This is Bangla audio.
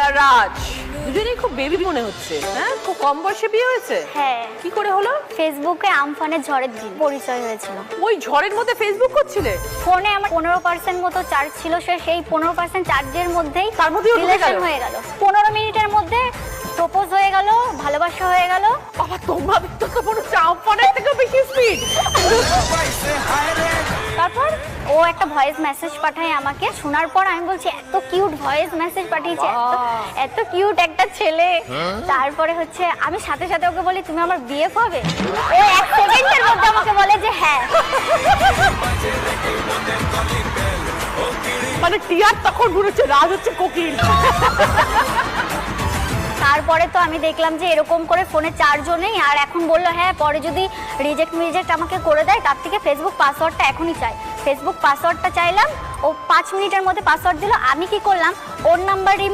আর রাজ দুজনেই খুব বেবি মনে হচ্ছে। হ্যাঁ, খুব কম বয়সে বিয়ে হয়েছে। হ্যাঁ। কি করে হলো? ফেসবুকে আমফানের ঝড়ের দিন পরিচয় হয়েছিল। ওই ঝড়ের মধ্যে ফেসবুক করছিলে? ফোনে আমার 15% মতো চার্জ ছিল, সেই 15% চার্জের মধ্যেই তার মধ্যেই রিলেশন হয়ে গেল। 15 মিনিটের মধ্যে প্রপোজ হয়ে গেল, ভালোবাসা হয়ে গেল। বাবা, তোমার তো মনে হচ্ছে আমফানের থেকে বেশি স্পিড। তারপর ও একটা ভয়েস মেসেজ পাঠায় আমাকে, শোনার পর আমি বলছি এত কিউট ভয়েস মেসেজ পাঠিয়েছে, এত কিউট একটা ছেলে। তারপরে হচ্ছে আমি সাথে সাথে ওকে বলি তুমি আমার বিএফ হবে। ও 1 সেকেন্ডের মধ্যে আমাকে বলে যে হ্যাঁ। মানে টিয়ার তখন মনে হচ্ছে রাজ হচ্ছে কোকিল। তারপরে তো আমি দেখলাম যে এরকম করে ফোনে চার্জও নেই, আর এখন বললো হ্যাঁ পরে যদি রিজেক্ট আমাকে করে দেয়, তার থেকে ফেসবুক পাসওয়ার্ডটা এখনই চাই। ফেসবুক পাসওয়ার্ডটা চাইলাম, ও 5 মিনিটের মধ্যে পাসওয়ার্ড দিল। আমি কি করলাম, ওর নাম্বার রিমুভ